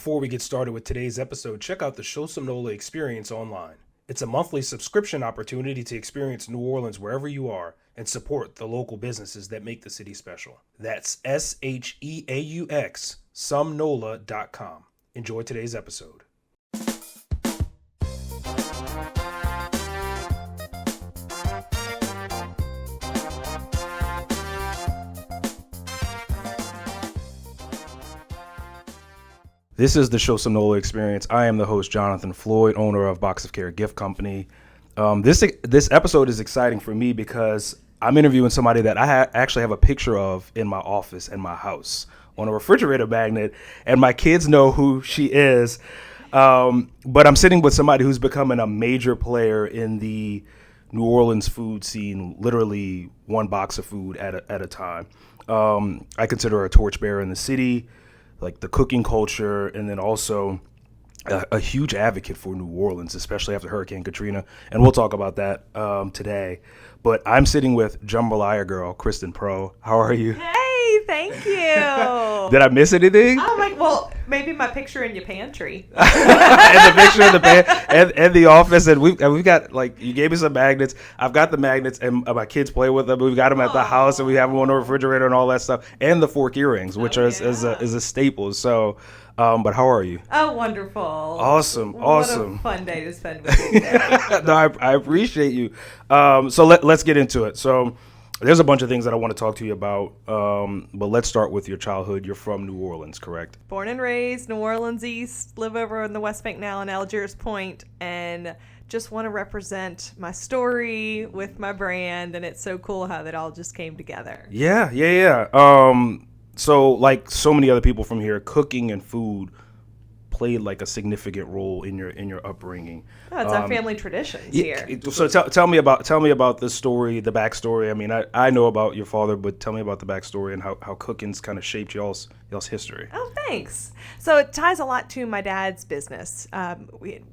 Before we get started with today's episode, check out the Sheaux Some NOLA Experience online. It's a monthly subscription opportunity to experience New Orleans wherever you are and support the local businesses that make the city special. That's SHEAUX, somenola.com. Enjoy today's episode. This is the Sheaux Some NOLA Experience. I am the host, Jonathan Floyd, owner of Box of Care Gift Company. This episode is exciting for me because I'm interviewing somebody that I actually have a picture of in my office in my house on a refrigerator magnet, and my kids know who she is. But I'm sitting with somebody who's becoming a major player in the New Orleans food scene, literally one box of food at a time. I consider her a torchbearer in the city, like the cooking culture, and then also a huge advocate for New Orleans, especially after Hurricane Katrina. And we'll talk about that today. But I'm sitting with Jambalaya Girl, Kristen Preau. How are you? Hey, thank you. Did I miss anything? Oh my, well, maybe my picture in your pantry. And the picture of the and the office, and we've got, like, you gave me some magnets. I've got the magnets, and my kids play with them. We've got them at the house, and we have them on the refrigerator and all that stuff, and the fork earrings, which is a staple. So, but how are you? Oh, wonderful! Awesome. What a fun day to spend with you today. No, I appreciate you. So let's get into it. So there's a bunch of things that I want to talk to you about, but let's start with your childhood. You're from New Orleans, correct? Born and raised New Orleans East, live over in the West Bank now in Algiers Point, and just want to represent my story with my brand, and it's so cool how that all just came together. Yeah. So like so many other people from here, cooking and food played like a significant role in your upbringing. Oh, it's our family traditions here. So tell me about the story, the backstory. I mean, I know about your father, but tell me about the backstory and how cooking's kind of shaped y'all's history. Oh, thanks. So it ties a lot to my dad's business,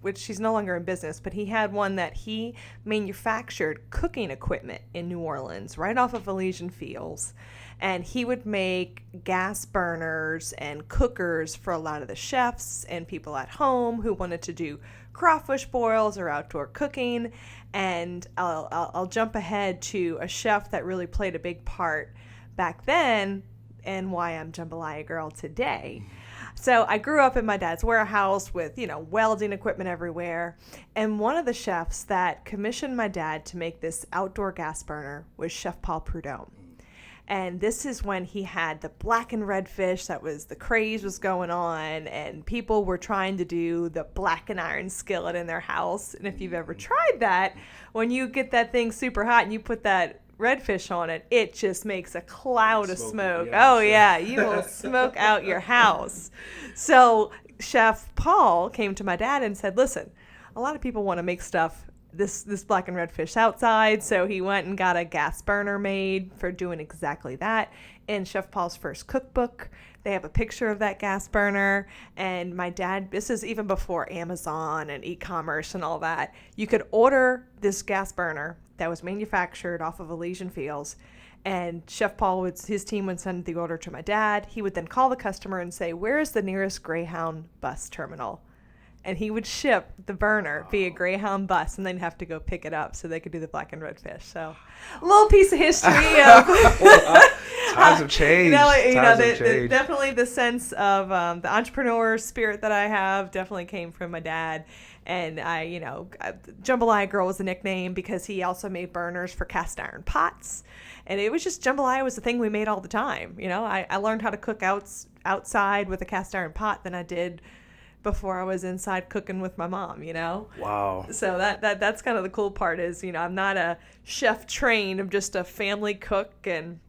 which he's no longer in business, but he had one that he manufactured cooking equipment in New Orleans, right off of Elysian Fields. And he would make gas burners and cookers for a lot of the chefs and people at home who wanted to do crawfish boils or outdoor cooking. And I'll jump ahead to a chef that really played a big part back then and why I'm Jambalaya Girl today. So I grew up in my dad's warehouse with, welding equipment everywhere. And one of the chefs that commissioned my dad to make this outdoor gas burner was Chef Paul Prudhomme. And this is when he had the black and red fish. The craze was going on, and people were trying to do the black and iron skillet in their house. And if you've ever tried that, when you get that thing super hot and you put that redfish on it, it just makes a cloud of smoke. Yeah, you will smoke out your house. So Chef Paul came to my dad and said, listen, a lot of people want to make stuff this black and red fish outside, so he went and got a gas burner made for doing exactly that. In Chef Paul's first cookbook, they have a picture of that gas burner, and my dad, this is even before Amazon and e-commerce and all that, you could order this gas burner that was manufactured off of Elysian Fields, and Chef Paul, his team would send the order to my dad. He would then call the customer and say, where is the nearest Greyhound bus terminal? And he would ship the burner via Greyhound bus, and they'd have to go pick it up so they could do the black and red fish. So, a little piece of history. Times have changed. Definitely the sense of the entrepreneur spirit that I have definitely came from my dad. And Jambalaya Girl was the nickname because he also made burners for cast iron pots. And it was just, jambalaya was the thing we made all the time. I learned how to cook outside with a cast iron pot than I did before I was inside cooking with my mom, Wow. So that's kind of the cool part is, I'm not a chef trained. I'm just a family cook and,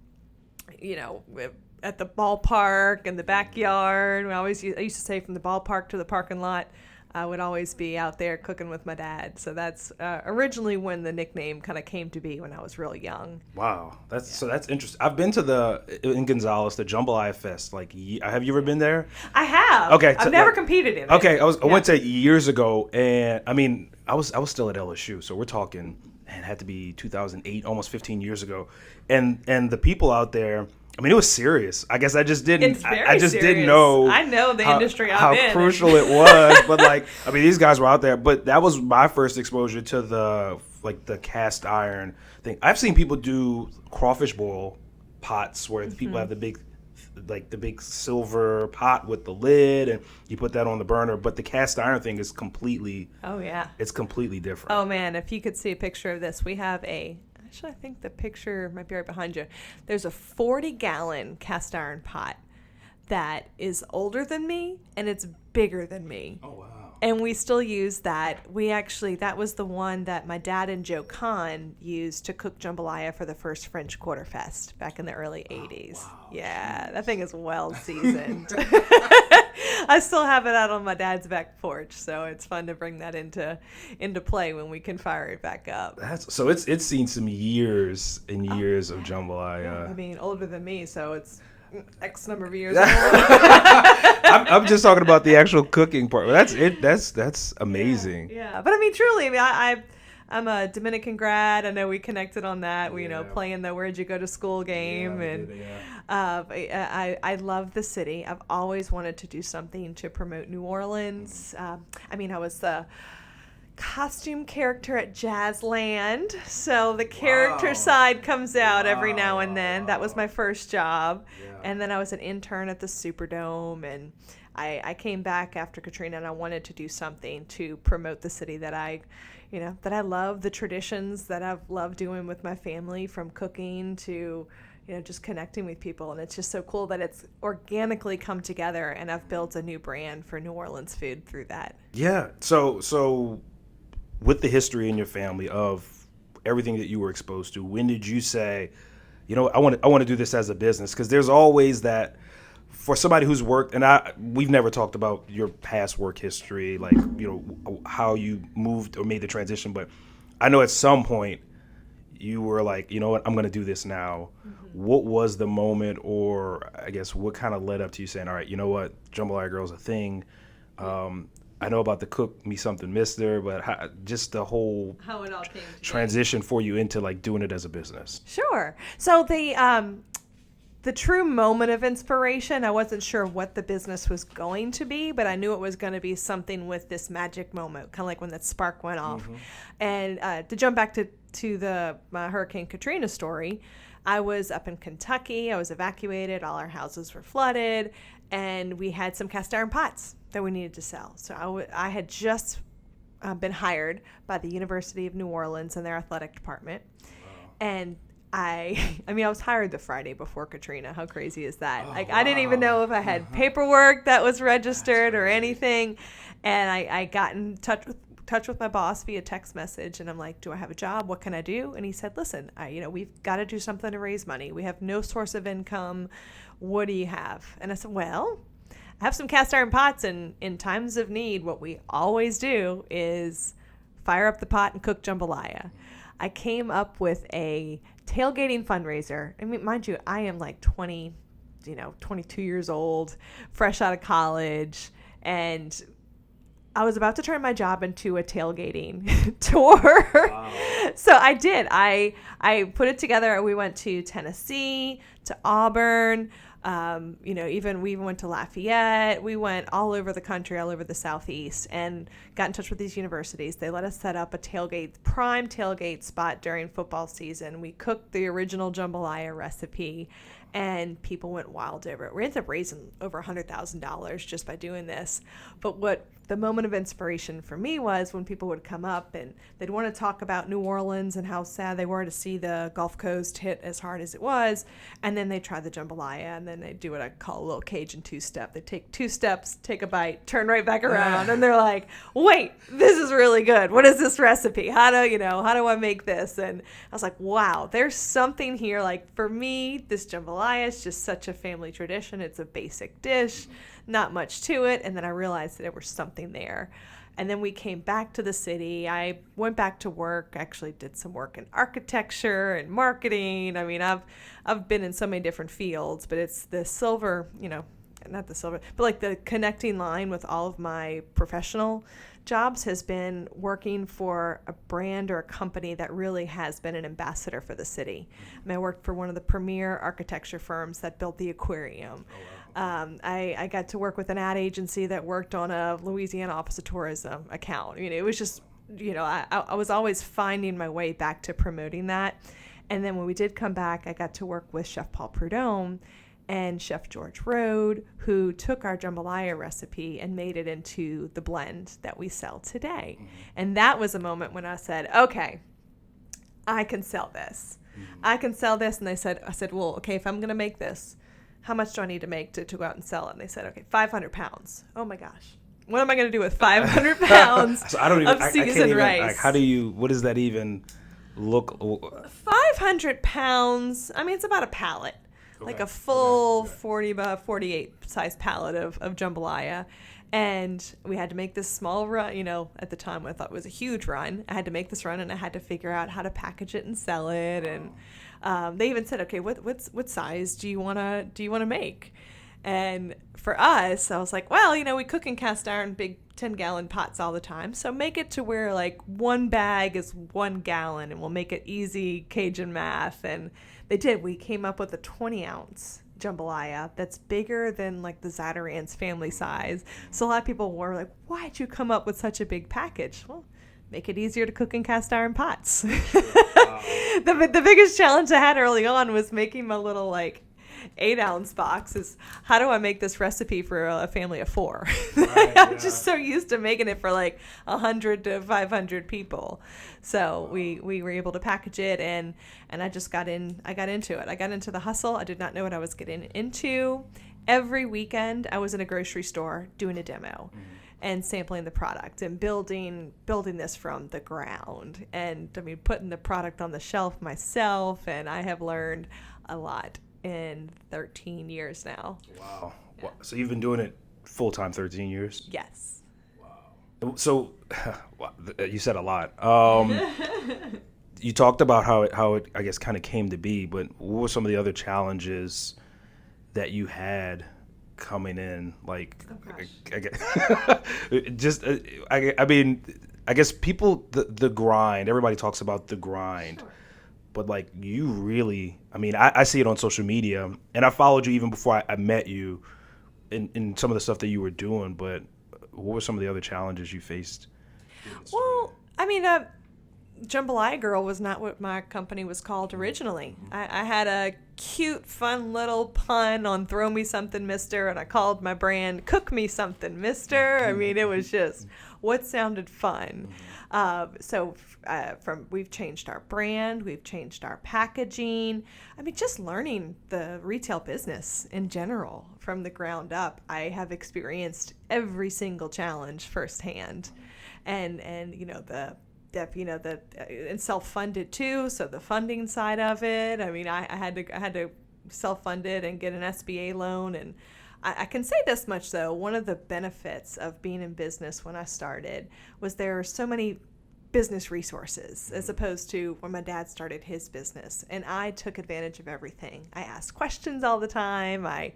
at the ballpark and the backyard. I used to say from the ballpark to the parking lot, I would always be out there cooking with my dad. So that's originally when the nickname kind of came to be when I was really young. Wow, so that's interesting. I've been to in Gonzales, the Jambalaya Fest. Like, have you ever been there? I have. Okay, I've never competed in it. Okay, I went to years ago, and I mean, I was still at LSU, so we're talking, it had to be 2008, almost 15 years ago, and the people out there, I mean, it was serious. I guess I just didn't. It's very I just serious. didn't know. I know the industry I'm how in. crucial it was. But like, I mean, these guys were out there. But that was my first exposure to the cast iron thing. I've seen people do crawfish boil pots where people have the big silver pot with the lid, and you put that on the burner. But the cast iron thing is completely. Oh yeah. It's completely different. Oh man, if you could see a picture of this, we have actually, I think the picture might be right behind you. There's a 40-gallon cast iron pot that is older than me, and it's bigger than me. Oh, wow. And we still use that. That was the one that my dad and Joe Kahn used to cook jambalaya for the first French Quarter Fest back in the early 80s. Wow. Yeah, that thing is well seasoned. I still have it out on my dad's back porch, so it's fun to bring that into play when we can fire it back up. So it's seen some years and years of jambalaya. Yeah, I mean, older than me, so it's X number of years old. I'm just talking about the actual cooking part. That's it. That's amazing. Yeah, but I mean, truly, I mean, I'm a Dominican grad. I know we connected on that. We, playing the "Where'd you go to school" game, I love the city. I've always wanted to do something to promote New Orleans. I mean, I was the costume character at Jazzland, so the character side comes out every now and then. That was my first job, and then I was an intern at the Superdome, and I came back after Katrina, and I wanted to do something to promote the city that I love, the traditions that I've loved doing with my family, from cooking to just connecting with people. And it's just so cool that it's organically come together, and I've built a new brand for New Orleans food through that. Yeah. So with the history in your family of everything that you were exposed to, when did you say, I want to do this as a business? Because there's always that for somebody who's worked, and we've never talked about your past work history, like, how you moved or made the transition. But I know at some point you were like, what, I'm going to do this now. Mm-hmm. What was the moment, or I guess what kind of led up to you saying, all right, you know what, Jambalaya Girl's a thing. I know about the Cook Me Something Mister, but just the whole how it all came transition for you into like doing it as a business. Sure. So the true moment of inspiration, I wasn't sure what the business was going to be, but I knew it was going to be something with this magic moment, kind of like when that spark went off. Mm-hmm. And to jump back to my Hurricane Katrina story, I was up in Kentucky. I was evacuated. All our houses were flooded, and we had some cast iron pots that we needed to sell. So I had just been hired by the University of New Orleans in their athletic department. Wow. And I was hired the Friday before Katrina. How crazy is that? I didn't even know if I had paperwork that was registered or anything. And I got in touch with my boss via text message, and I'm like, do I have a job? What can I do? And he said, listen, we've got to do something to raise money. We have no source of income. What do you have? And I said, well, I have some cast iron pots, and in times of need, what we always do is fire up the pot and cook jambalaya. I came up with a tailgating fundraiser. I mean, mind you, I am like 22 years old, fresh out of college, and I was about to turn my job into a tailgating tour. Wow. So I did. I put it together. We went to Tennessee, to Auburn. We even went to Lafayette. We went all over the country, all over the Southeast, and got in touch with these universities. They let us set up a prime tailgate spot during football season. We cooked the original jambalaya recipe, and people went wild over it. We ended up raising over $100,000 just by doing this. But what the moment of inspiration for me was when people would come up and they'd want to talk about New Orleans and how sad they were to see the Gulf Coast hit as hard as it was, and then they'd try the jambalaya, and then they'd do what I call a little Cajun two-step. They take 2 steps, take a bite, turn right back around, and they're like, wait, this is really good. What is this recipe? How do I make this? And I was like, wow, there's something here. Like, for me, this jambalaya is just such a family tradition. It's a basic dish, not much to it. And then I realized that there was something there. And then we came back to the city. I went back to work, actually did some work in architecture and marketing. I mean, I've been in so many different fields, but it's the silver not the silver, but like the connecting line with all of my professional jobs has been working for a brand or a company that really has been an ambassador for the city. I worked for one of the premier architecture firms that built the aquarium. I got to work with an ad agency that worked on a Louisiana Office of Tourism account. It was just, I was always finding my way back to promoting that. And then when we did come back, I got to work with Chef Paul Prudhomme and Chef George Rode, who took our jambalaya recipe and made it into the blend that we sell today. And that was a moment when I said, okay, I can sell this. I can sell this. And I said, well, okay, if I'm going to make this, how much do I need to make to go out and sell it? And they said, okay, 500 pounds. Oh my gosh. What am I going to do with 500 pounds so I don't even, of seasoned rice? Like, what does that even look? 500 pounds. I mean, it's about a pallet. Like a full 40 by 48 size pallet of jambalaya. And we had to make this small run, at the time I thought it was a huge run. I had to make this run and I had to figure out how to package it and sell it. And they even said, okay, what size do you want to make? And for us, I was like, well, we cook in cast iron big 10-gallon pots all the time. So make it to where like one bag is 1 gallon and we'll make it easy Cajun math. And they did. We came up with a 20-ounce jambalaya that's bigger than like the Zatarans family size. So a lot of people were like, why'd you come up with such a big package? Well, make it easier to cook in cast iron pots. Wow. The biggest challenge I had early on was making my little like 8-ounce box. Is how do I make this recipe for a family of 4? Right, I'm just so used to making it for like 100 to 500 people. So we were able to package it and I just got into it. I got into the hustle. I did not know what I was getting into. Every weekend I was in a grocery store doing a demo and sampling the product and building this from the ground. And I mean, putting the product on the shelf myself, and I have learned a lot in 13 years now. Wow. Yeah. So you've been doing it full-time 13 years? Yes. Wow. So you said a lot. You talked about how it I guess kind of came to be, but what were some of the other challenges that you had coming in? Like, I mean, I guess people, the grind, everybody talks about the grind. Sure. But like you really, I mean, I see it on social media, and I followed you even before I met you in some of the stuff that you were doing. But what were some of the other challenges you faced? Well, I mean, Jambalaya Girl was not what my company was called originally. I had a cute, fun little pun on "Throw me something, mister," and I called my brand "Cook me something, mister." I mean, it was just what sounded fun. We've changed our brand, we've changed our packaging. I mean, just learning the retail business in general from the ground up. I have experienced every single challenge firsthand, and and self-funded too. So the funding side of it. I mean, I had to self-fund it and get an SBA loan. And I can say this much though: one of the benefits of being in business when I started was there are so many business resources as opposed to when my dad started his business, and I took advantage of everything. I asked questions all the time. I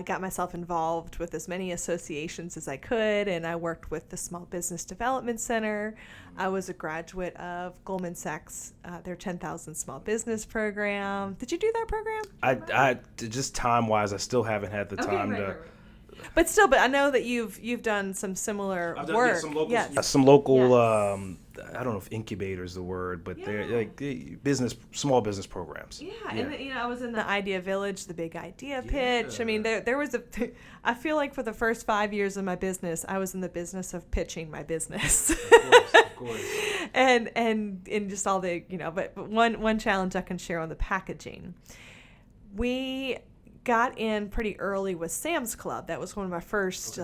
got myself involved with as many associations as I could, and I worked with the Small Business Development Center. I was a graduate of Goldman Sachs, their 10,000 Small Business Program. Did you do that program? I just time-wise, I still haven't had the time to. Right. But I know that you've done some similar work. Some local, I don't know if incubator is the word, but they're like small business programs. Yeah, and I was in the Idea Village, the Big Idea Pitch. I mean, there was I feel like for the first 5 years of my business, I was in the business of pitching my business. Of course. and just all the, but one challenge I can share on the packaging. We got in pretty early with Sam's Club. That was one of my first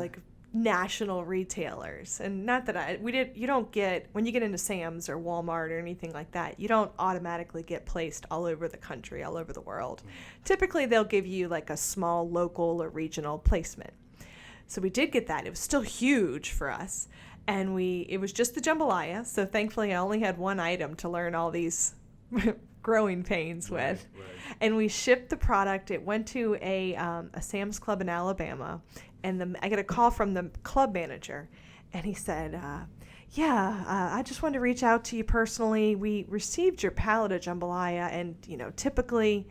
national retailers. And not that you don't get, when you get into Sam's or Walmart or anything like that, you don't automatically get placed all over the country, all over the world. Typically they'll give you like a small local or regional placement. So we did get that. It was still huge for us. And it was just the jambalaya. So thankfully I only had one item to learn all these growing pains with. Right. And we shipped the product. It went to a Sam's Club in Alabama, and I get a call from the club manager, and he said, I just wanted to reach out to you personally. We received your pallet of jambalaya, and typically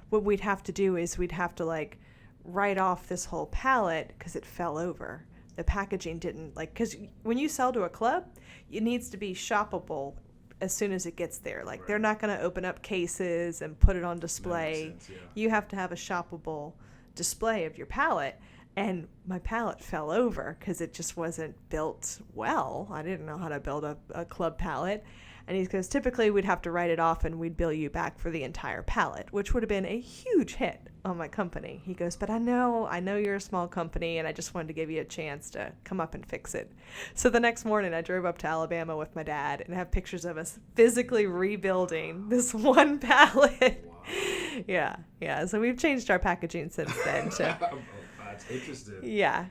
what we'd have to do is we'd have to like write off this whole pallet because it fell over. The packaging didn't because when you sell to a club, it needs to be shoppable as soon as it gets there. Like they're not going to open up cases and put it on display. That makes sense, yeah. You have to have a shoppable display of your pallet. And my pallet fell over because it just wasn't built well. I didn't know how to build a club pallet. And he goes, typically we'd have to write it off and we'd bill you back for the entire pallet, which would have been a huge hit on my company. He goes, but I know you're a small company, and I just wanted to give you a chance to come up and fix it. So the next morning I drove up to Alabama with my dad and have pictures of us physically rebuilding this one pallet. Wow. Yeah. So we've changed our packaging since then. So. That's interesting. Yeah.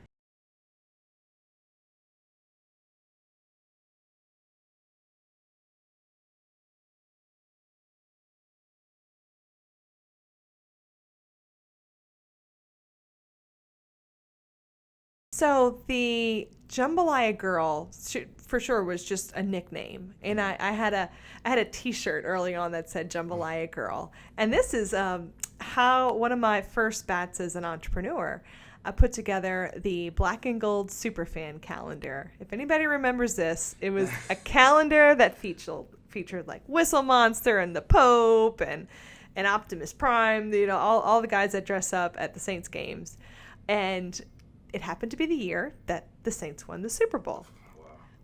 So the Jambalaya Girl for sure was just a nickname, and I had a T-shirt early on that said Jambalaya Girl, and this is how one of my first bats as an entrepreneur. I put together the Black and Gold Superfan calendar. If anybody remembers this, it was a calendar that featured like Whistle Monster and the Pope and Optimus Prime, all the guys that dress up at the Saints games, and it happened to be the year that the Saints won the Super Bowl.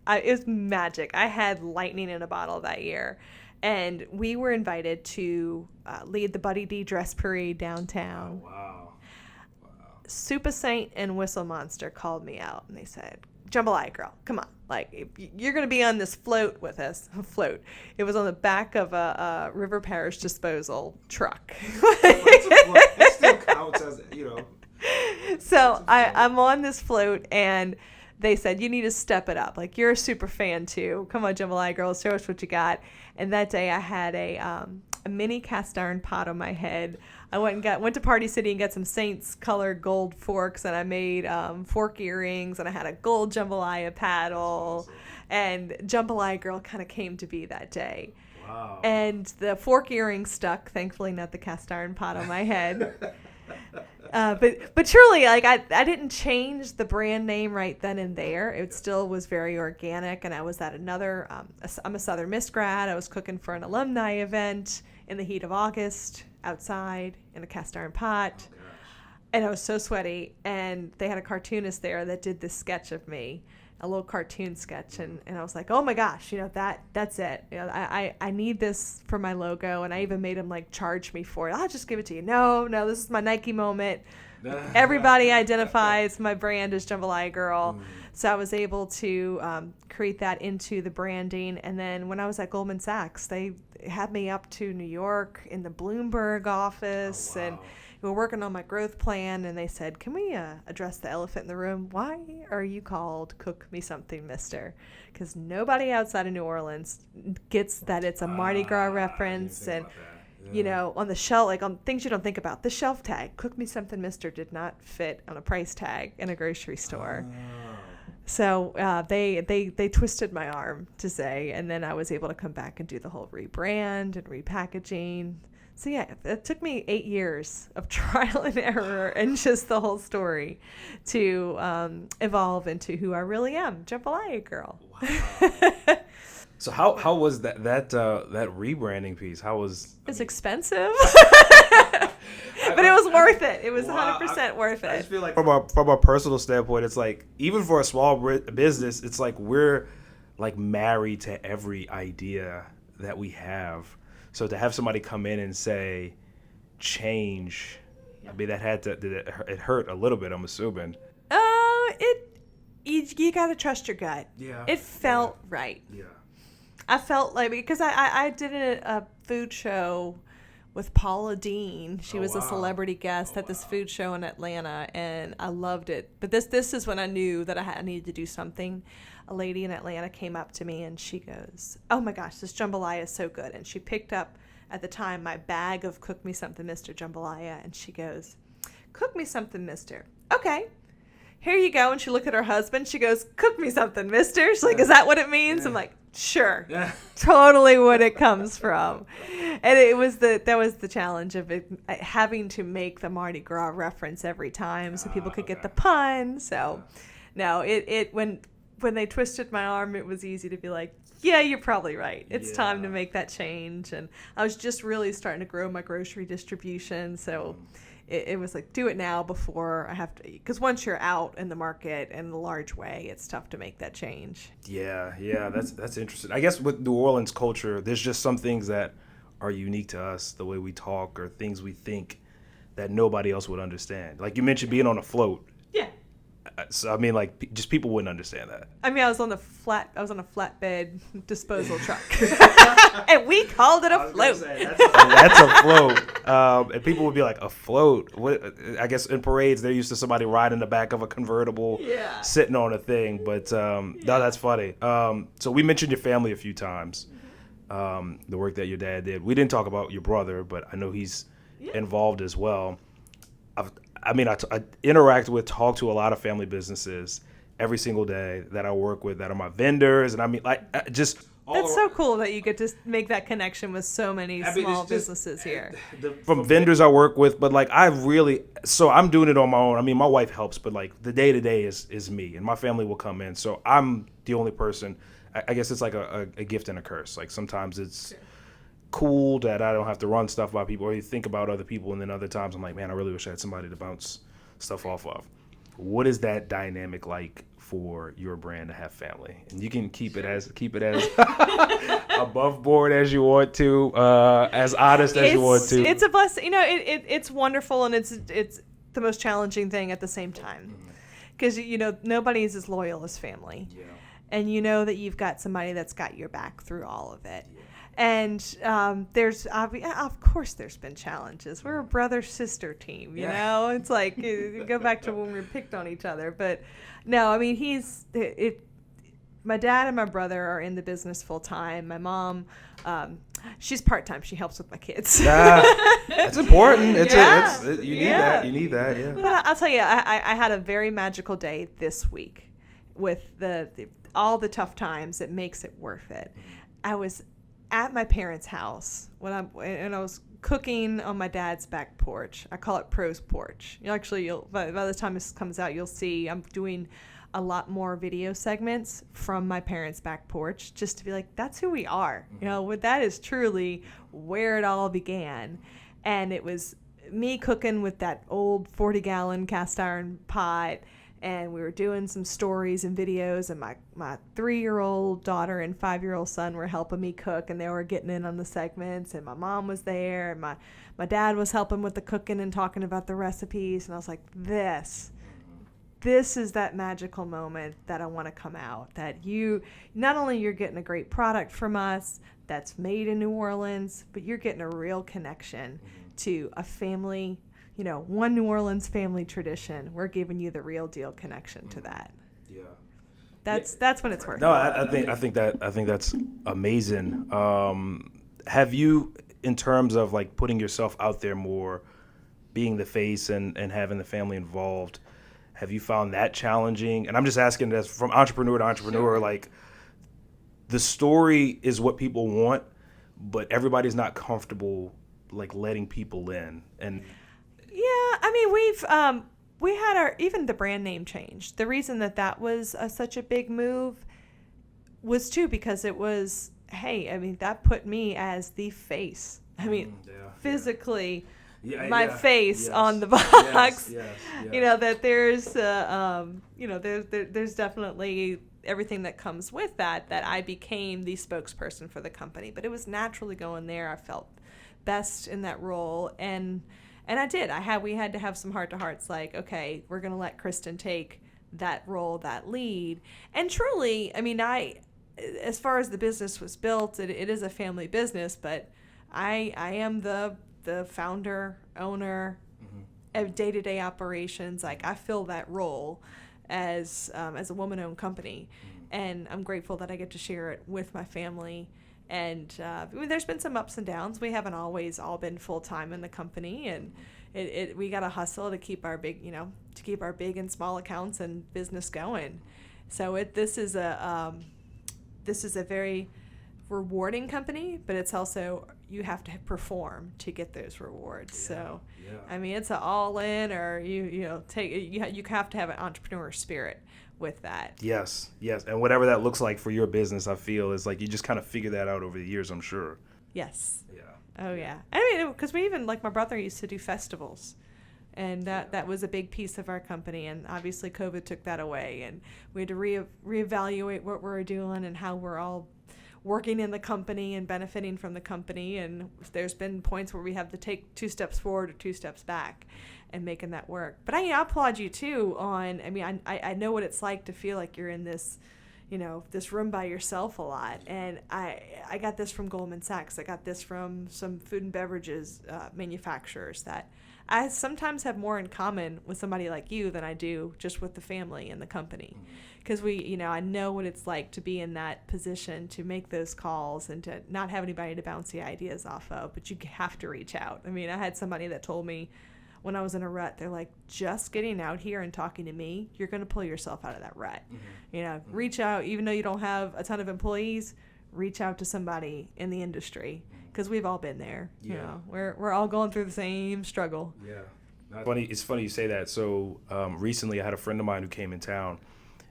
Wow. It was magic. I had lightning in a bottle that year. And we were invited to lead the Buddy D dress parade downtown. Oh, wow. Super Saint and Whistle Monster called me out, and they said, Jambalaya Girl, come on. You're going to be on this float with us. A float. It was on the back of a River Parish disposal truck. It still counts as, So I'm on this float, and they said, you need to step it up. You're a super fan too. Come on, Jambalaya Girl, show us what you got. And that day I had a mini cast iron pot on my head. I went to Party City and got some Saints colored gold forks, and I made fork earrings, and I had a gold jambalaya paddle. Awesome. And Jambalaya Girl kind of came to be that day. Wow. And the fork earring stuck, thankfully not the cast iron pot on my head. But truly, I didn't change the brand name right then and there. It still was very organic, and I was at another. I'm a Southern Miss grad. I was cooking for an alumni event in the heat of August outside in a cast iron pot, and I was so sweaty. And they had a cartoonist there that did this sketch of me, a little cartoon sketch, and I was like, oh my gosh, that's it. I need this for my logo, and I even made him charge me for it. I'll just give it to you. No, this is my Nike moment. Everybody identifies my brand as Jambalaya Girl. So I was able to create that into the branding. And then when I was at Goldman Sachs, they had me up to New York in the Bloomberg office. Oh, wow. And we were working on my growth plan, and they said, can we address the elephant in the room? Why are you called Cook Me Something, Mister? Because nobody outside of New Orleans gets that it's a Mardi Gras reference. And, on the shelf, on things you don't think about, the shelf tag, Cook Me Something, Mister, did not fit on a price tag in a grocery store. So they twisted my arm to say, and then I was able to come back and do the whole rebrand and repackaging. So yeah, it took me 8 years of trial and error and just the whole story to evolve into who I really am, Jambalaya Girl. Wow. So how was that rebranding piece? It's expensive, but it was worth it. It was 100% worth it. I just feel like from a personal standpoint, it's even for a small business, it's we're married to every idea that we have. So to have somebody come in and say, change, I mean, it hurt a little bit, I'm assuming. You got to trust your gut. Yeah. It felt right. Yeah. I felt because I did a food show with Paula Dean. She was a celebrity guest at this food show in Atlanta, and I loved it. But this is when I knew that I needed to do something. A lady in Atlanta came up to me, and she goes, oh my gosh, this jambalaya is so good. And she picked up at the time, my bag of Cook Me Something Mr. Jambalaya, and she goes, "Cook me something, mister." "Okay. Here you go." And she looked at her husband. She goes, "Cook me something, mister." She's like, "Is that what it means?" Yeah. I'm like, "Sure." Yeah. Totally what it comes from. And that was the challenge of it, having to make the Mardi Gras reference every time so people could get the pun. So no, when they twisted my arm, it was easy to be like, yeah, you're probably right. It's time to make that change. And I was just really starting to grow my grocery distribution. So it was like, do it now before I have to, because once you're out in the market in a large way, it's tough to make that change. Yeah, that's interesting. I guess with New Orleans culture, there's just some things that are unique to us, the way we talk or things we think that nobody else would understand. Like you mentioned being on a float. Yeah. So I mean, like, just people wouldn't understand that. I mean, I was on a flatbed disposal truck, and we called it a float. That's a float, and people would be like, "A float?" What? I guess in parades they're used to somebody riding the back of a convertible, sitting on a thing. But no, that's funny. So we mentioned your family a few times, the work that your dad did. We didn't talk about your brother, but I know he's involved as well. I interact with, talk to a lot of family businesses every single day that I work with that are my vendors. And I mean, like, just all That's so cool that you get to make that connection with so many small businesses here. From vendors I work with, but like, so I'm doing it on my own. I mean, my wife helps, but like the day to day is me, and my family will come in. So I'm the only person. I guess it's like a gift and a curse. Like sometimes it's cool that I don't have to run stuff by people or you think about other people, and then other times I'm like, man, I really wish I had somebody to bounce stuff off of. What is that dynamic like for your brand to have family? And you can keep it as above board as you want to, as honest as you want to. It's a blessing. It's wonderful, and it's the most challenging thing at the same time, because nobody's as loyal as family, and you know that you've got somebody that's got your back through all of it. And there's of course there's been challenges. We're a brother-sister team, you know. It's like go back to when we were picked on each other. But no, I mean my dad and my brother are in the business full time. My mom, she's part time. She helps with my kids. That's important. You need that. Yeah. But I'll tell you, I had a very magical day this week with all the tough times. It makes it worth it. I was at my parents' house and I was cooking on my dad's back porch. I call it Preau's porch. By the time this comes out, you'll see I'm doing a lot more video segments from my parents' back porch, just to be like, that's who we are. That is truly where it all began. And it was me cooking with that old 40-gallon cast iron pot. And we were doing some stories and videos, and my 3-year-old daughter and 5-year-old son were helping me cook, and they were getting in on the segments, and my mom was there, and my dad was helping with the cooking and talking about the recipes, and I was like, this is that magical moment that I want to come out, that not only you're getting a great product from us that's made in New Orleans, but you're getting a real connection to a family, one New Orleans family tradition. We're giving you the real deal connection to that. Yeah. That's when it's worth it. No, I think that's amazing. Have you, in terms of like putting yourself out there more, being the face and having the family involved, have you found that challenging? And I'm just asking this from entrepreneur to entrepreneur, like the story is what people want, but everybody's not comfortable like letting people in. And yeah, I mean, we had even the brand name changed. The reason that was such a big move was too because it was, hey, I mean, that put me as the face. I mean, physically, my face on the box. That there's, there's definitely everything that comes with that I became the spokesperson for the company. But it was naturally going there. I felt best in that role, and I did. We had to have some heart-to-hearts, like, okay, we're going to let Kristen take that role, that lead. And truly, I mean, as far as the business was built, it is a family business, but I am the founder, owner of day-to-day operations. Like, I fill that role as a woman-owned company, and I'm grateful that I get to share it with my family And I mean, there's been some ups and downs. We haven't always all been full time in the company, and we got to hustle to keep our big and small accounts and business going. So this is a very rewarding company, but it's also, you have to perform to get those rewards. So I mean, it's an all in, or you have to have an entrepreneur spirit with that. Yes, and whatever that looks like for your business, I feel is like you just kind of figure that out over the years, I'm sure. Yes. Yeah. Oh yeah. I mean, because we even, like, my brother used to do festivals, and that was a big piece of our company, and obviously COVID took that away, and we had to reevaluate what we're doing and how we're all working in the company and benefiting from the company. And there's been points where we have to take 2 steps forward or 2 steps back and making that work. But I applaud you too on, I mean, I know what it's like to feel like you're in this, this room by yourself a lot. And I got this from Goldman Sachs. I got this from some food and beverages manufacturers, that I sometimes have more in common with somebody like you than I do just with the family and the company. Because I know what it's like to be in that position, to make those calls and to not have anybody to bounce the ideas off of, but you have to reach out. I mean, I had somebody that told me when I was in a rut, they're like, just getting out here and talking to me, you're going to pull yourself out of that rut. Reach out, even though you don't have a ton of employees, reach out to somebody in the industry, because we've all been there. We're all going through the same struggle. It's funny you say that. So recently I had a friend of mine who came in town,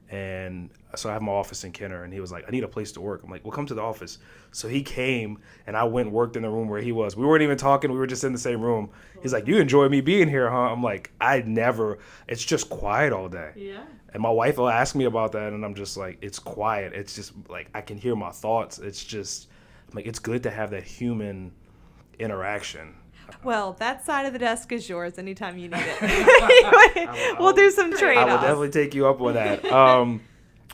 and so I have my office in Kenner, and he was like, I need a place to work. I'm like, well, come to the office. So he came, and I went and worked in the room where he was. We weren't even talking. We were just in the same room. He's like, you enjoy me being here, huh? I'm like, it's just quiet all day. Yeah. And my wife will ask me about that, and I'm just like, it's quiet. It's just like, I can hear my thoughts. It's just, I'm like, it's good to have that human interaction. Well, that side of the desk is yours anytime you need it. We'll do some trade-offs. I will definitely take you up on that.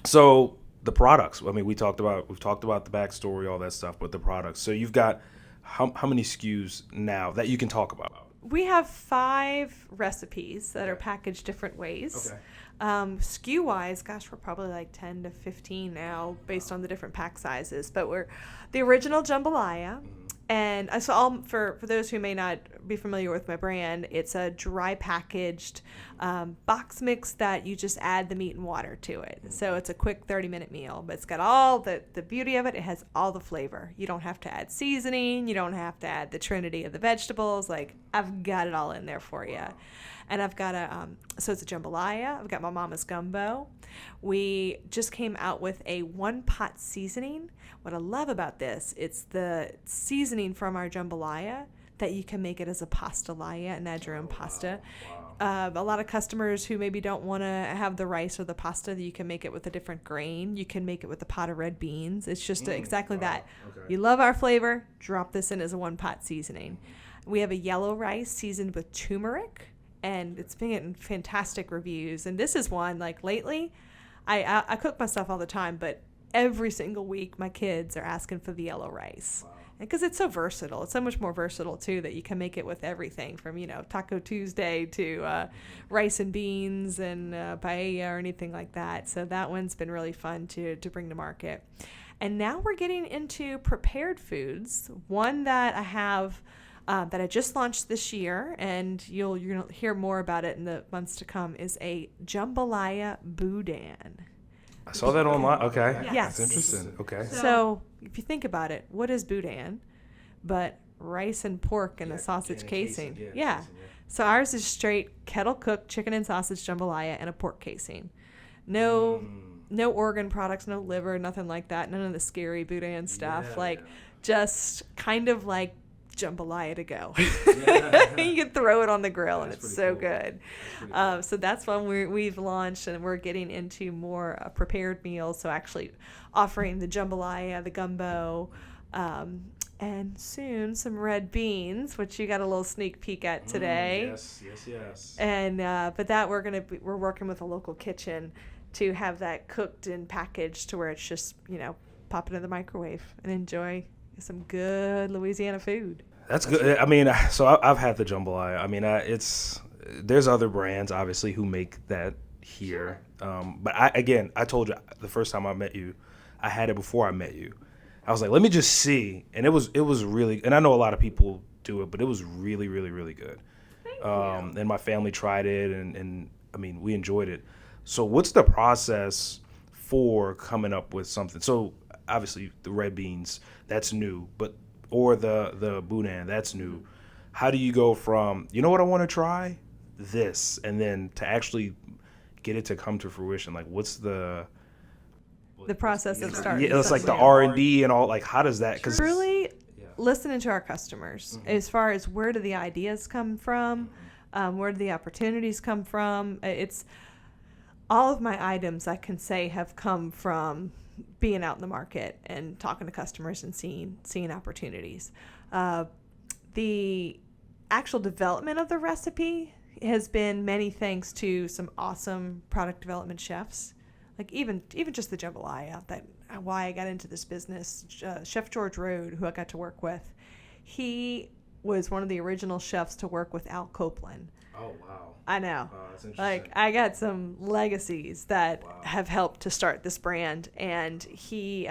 So the products, I mean, we've talked about the backstory, all that stuff, but the products. So you've got how many SKUs now that you can talk about? We have 5 recipes that are packaged different ways. Okay. SKU-wise, gosh, we're probably like 10 to 15 now based on the different pack sizes. But we're the original jambalaya. And so for those who may not be familiar with my brand, it's a dry packaged box mix that you just add the meat and water to it. So it's a quick 30-minute meal, but it's got all the beauty of it. It has all the flavor. You don't have to add seasoning. You don't have to add the trinity of the vegetables. Like, I've got it all in there for you. And I've got so it's a jambalaya. I've got my mama's gumbo. We just came out with a 1-pot seasoning. What I love about this, it's the seasoning from our jambalaya that you can make it as a pastalaya and add your own pasta. Wow. A lot of customers who maybe don't want to have the rice or the pasta, you can make it with a different grain. You can make it with a pot of red beans. It's just exactly that. Okay. You love our flavor, drop this in as a 1-pot seasoning. We have a yellow rice seasoned with turmeric, and it's been getting fantastic reviews. And this is one, like, lately, I cook myself all the time, but every single week my kids are asking for the yellow rice. Wow. Because it's so versatile. It's so much more versatile, too, that you can make it with everything from, Taco Tuesday to rice and beans and paella or anything like that. So that one's been really fun to bring to market. And now we're getting into prepared foods. One that I have that I just launched this year, and you're going to hear more about it in the months to come, is a jambalaya boudin. I saw that online. Okay. Yes. That's interesting. Okay. So if you think about it, what is boudin but rice and pork in a sausage casing? Yeah. So ours is straight kettle-cooked chicken and sausage jambalaya and a pork casing. No organ products, no liver, nothing like that. None of the scary boudin stuff. Just kind of like jambalaya to go. You can throw it on the grill, and it's so good. So that's one we've launched, and we're getting into more prepared meals. So actually offering the jambalaya, the gumbo, and soon some red beans, which you got a little sneak peek at today. Yes. And but that we're working with a local kitchen to have that cooked and packaged to where it's just pop it in the microwave and enjoy some good Louisiana food. That's good. I mean, so I've had the jambalaya. I mean, there's other brands obviously who make that here. But I told you the first time I met you, I had it before I met you. I was like, let me just see. And it was really, and I know a lot of people do it, but it was really, really, really good. Thank you. And my family tried it, and I mean, we enjoyed it. So what's the process for coming up with something? So obviously the red beans, that's new, or the boudin, that's new. How do you go from, you know what I want to try? This, and then to actually get it to come to fruition? Like, what's the process of starting? Yeah, it's like the R&D and all. Like, how does that? Cause Truly listening to our customers as far as where do the ideas come from, where do the opportunities come from. It's all of my items I can say have come from being out in the market and talking to customers and seeing opportunities. The actual development of the recipe has been many thanks to some awesome product development chefs. Like even just the jambalaya, that why I got into this business. Chef George Rode, who I got to work with, he was one of the original chefs to work with Al Copeland. Oh wow! I know. Oh, that's interesting. Like I got some legacies that have helped to start this brand, and he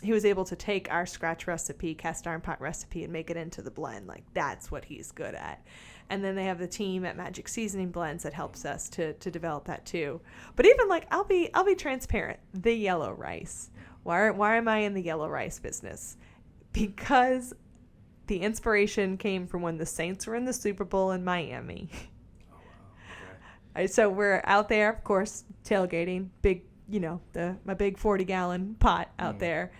was able to take our scratch recipe, cast iron pot recipe, and make it into the blend. Like that's what he's good at. And then they have the team at Magic Seasoning Blends that helps us to develop that too. But even like I'll be transparent. The yellow rice. Why am I in the yellow rice business? Because the inspiration came from when the Saints were in the Super Bowl in Miami. Oh wow! Okay. So we're out there, of course, tailgating. Big, my big 40-gallon pot out there.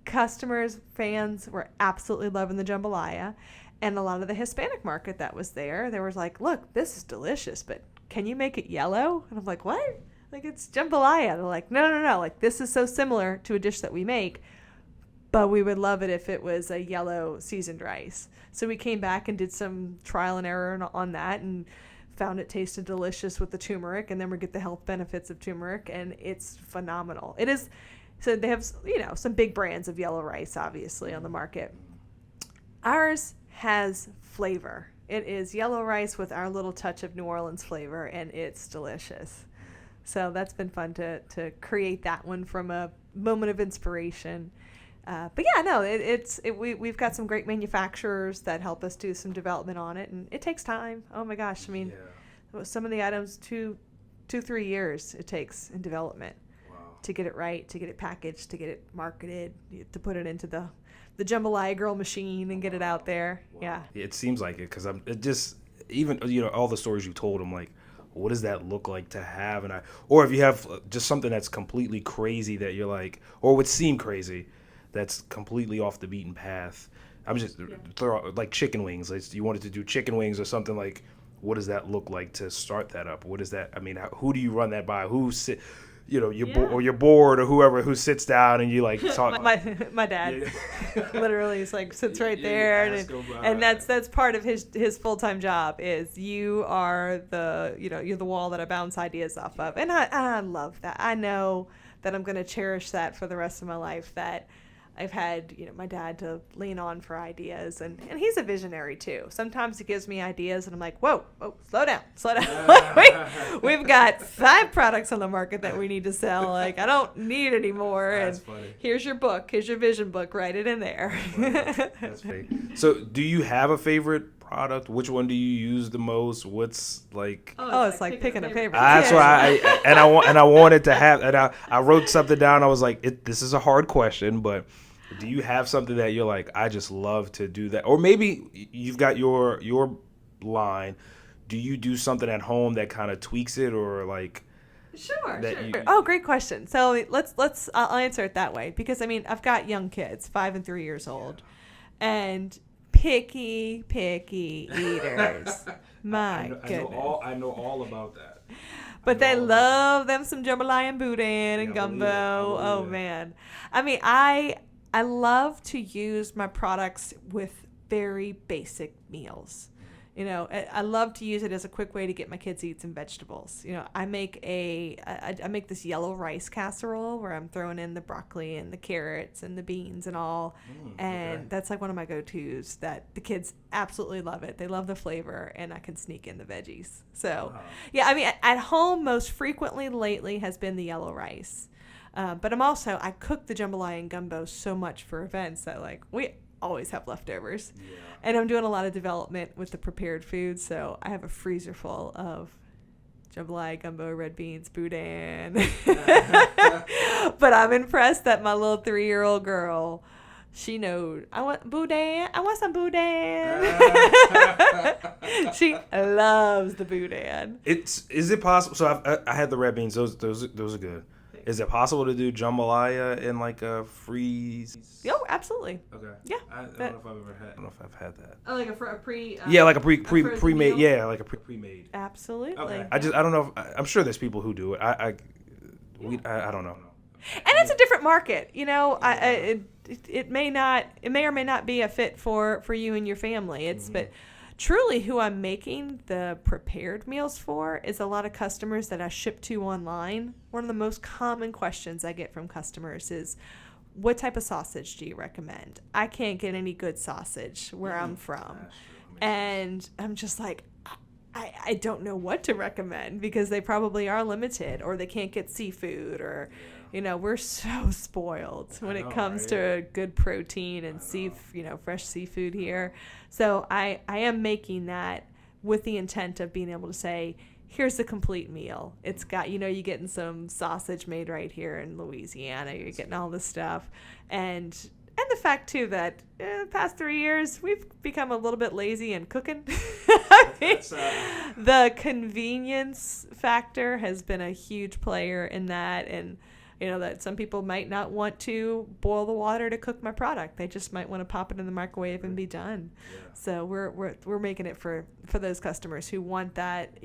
Customers, fans were absolutely loving the jambalaya. And a lot of the Hispanic market that was there, they were like, look, this is delicious, but can you make it yellow? And I'm like, what? Like, it's jambalaya. They're like, no. Like, this is so similar to a dish that we make, but we would love it if it was a yellow seasoned rice. So we came back and did some trial and error on that and found it tasted delicious with the turmeric. And then we get the health benefits of turmeric, and it's phenomenal. It is. So they have, some big brands of yellow rice, obviously, on the market. Ours has flavor. It is yellow rice with our little touch of New Orleans flavor, and it's delicious. So that's been fun to create that one from a moment of inspiration. But yeah, no, we've got some great manufacturers that help us do some development on it, and it takes time. Oh my gosh, I mean, some of the items 3 years it takes in development to get it right, to get it packaged, to get it marketed, to put it into the Jambalaya Girl machine and get it out there. Wow. Yeah. It seems like it, because even all the stories you told, I'm like, what does that look like to have? Or if you have just something that's completely crazy that you're like, or would seem crazy, that's completely off the beaten path. I'm just like chicken wings. Like, you wanted to do chicken wings or something, like, what does that look like to start that up? What is that? I mean, who do you run that by? You're bored, or whoever who sits down and you like talk. my dad literally is like sits right there, and that's part of his full-time job is you are you're the wall that I bounce ideas off of, and I love that. I know that I'm going to cherish that for the rest of my life, that I've had my dad to lean on for ideas, and he's a visionary too. Sometimes he gives me ideas and I'm like, whoa, slow down. We've got 5 products on the market that we need to sell. Like, I don't need any more. That's funny. Here's your book. Here's your vision book. Write it in there. That's funny. So do you have a favorite product? Which one do you use the most? What's like? It's like picking a favorite. That's why I wanted to have, and I wrote something down. I was like, this is a hard question, but do you have something that you're like, I just love to do that? Or maybe you've got your line. Do you do something at home that kind of tweaks it, or like? Sure. Great question. So I'll answer it that way, because I mean, I've got young kids, 5 and 3 years old, and picky eaters. My goodness. I know all about that. But they love them some jambalaya and boudin and gumbo. Oh man. I mean, I love to use my products with very basic meals. I love to use it as a quick way to get my kids to eat some vegetables. I make I make this yellow rice casserole where I'm throwing in the broccoli and the carrots and the beans and all. And that's like one of my go-tos that the kids absolutely love it. They love the flavor, and I can sneak in the veggies. So, yeah, I mean, at home most frequently lately has been the yellow rice. But I cook the jambalaya and gumbo so much for events that like we always have leftovers. Yeah. And I'm doing a lot of development with the prepared food, so I have a freezer full of jambalaya, gumbo, red beans, boudin. But I'm impressed that my little 3-year-old girl, she knows, I want boudin. I want some boudin. She loves the boudin. Is it possible? So I had the red beans. Those are good. Is it possible to do jambalaya in like a freeze? Oh, absolutely. Okay. Yeah. I don't know if I've had that. Oh, like a pre. Yeah, like a pre-made. Yeah, like a pre-made. Absolutely. Okay. I don't know. I'm sure there's people who do it. I don't know. And it's a different market, you know. It may or may not be a fit for you and your family. But truly, who I'm making the prepared meals for is a lot of customers that I ship to online. One of the most common questions I get from customers is, what type of sausage do you recommend? I can't get any good sausage where I'm from. And I'm just like, I don't know what to recommend because they probably are limited or they can't get seafood or, you know, we're so spoiled when it comes to good protein and fresh seafood here. So I am making that with the intent of being able to say, here's the complete meal. It's got, you're getting some sausage made right here in Louisiana. You're getting all this stuff. And the fact, too, that the past 3 years, we've become a little bit lazy in cooking. The convenience factor has been a huge player in that. And, that some people might not want to boil the water to cook my product. They just might want to pop it in the microwave and be done. Yeah. So we're making it for those customers who want that,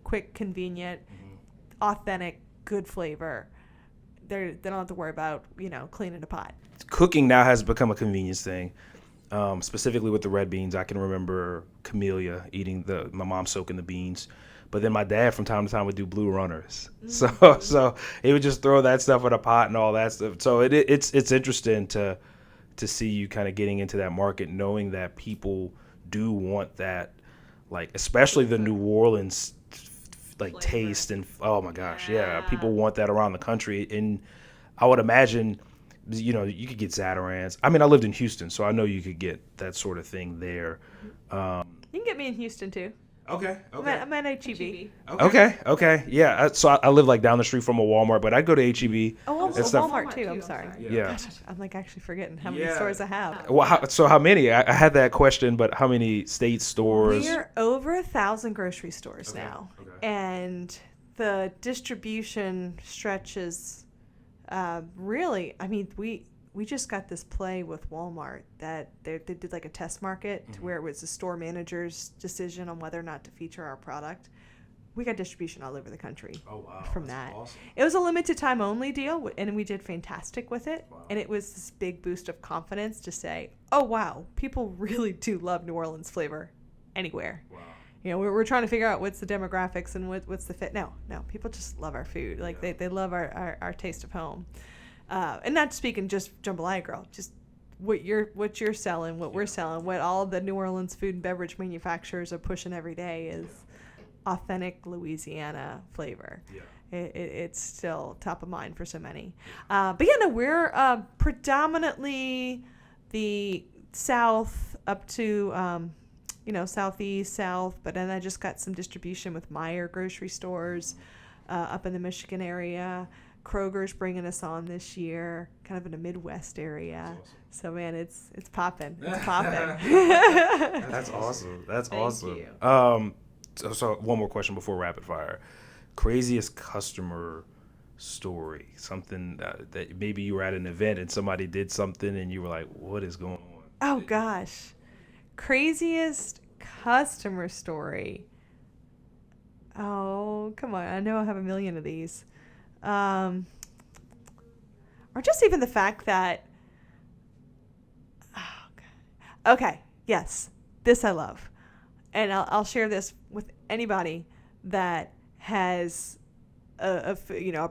quick, convenient, authentic, good flavor. They don't have to worry about, cleaning a pot. Cooking now has become a convenience thing. Specifically with the red beans, I can remember Camellia eating my mom soaking the beans. But then my dad from time to time would do blue runners. So he would just throw that stuff in a pot and all that stuff. So it's interesting to see you kind of getting into that market, knowing that people do want that, like, especially the New Orleans like taste and oh my gosh, yeah, people want that around the country. And I would imagine, you could get Zatarans. I mean, I lived in Houston, so I know you could get that sort of thing there. You can get me in Houston too. Okay. I'm at H-E-B. Okay. Yeah. So I live like down the street from a Walmart, but I go to H-E-B. Oh, Walmart too. I'm sorry. Yeah. Gosh, I'm like actually forgetting how many stores I have. Well, how many? I had that question, but how many state stores? We're over 1,000 grocery stores now, and the distribution stretches. Really, I mean, we just got this play with Walmart that they did like a test market to where it was the store manager's decision on whether or not to feature our product. We got distribution all over the country from that. Awesome. It was a limited time only deal, and we did fantastic with it. Wow. And it was this big boost of confidence to say, oh, wow, people really do love New Orleans flavor anywhere. Wow. We're trying to figure out what's the demographics and what's the fit. No, people just love our food. Like they love our taste of home. And not speaking just Jambalaya Girl, just what you're selling, what we're selling, what all the New Orleans food and beverage manufacturers are pushing every day is authentic Louisiana flavor. Yeah. It's still top of mind for so many. But we're predominantly the south up to southeast, south. But then I just got some distribution with Meijer grocery stores up in the Michigan area. Kroger's bringing us on this year, kind of in a Midwest area. Awesome. So, man, it's popping. It's popping. That's awesome. That's Thank awesome. You. So one more question before rapid fire. Craziest customer story, something that maybe you were at an event and somebody did something and you were like, what is going on? Oh, gosh. Craziest customer story. Oh, come on. I know I have a million of these. Or just even the fact that, okay, yes, this I love. And I'll share this with anybody that has a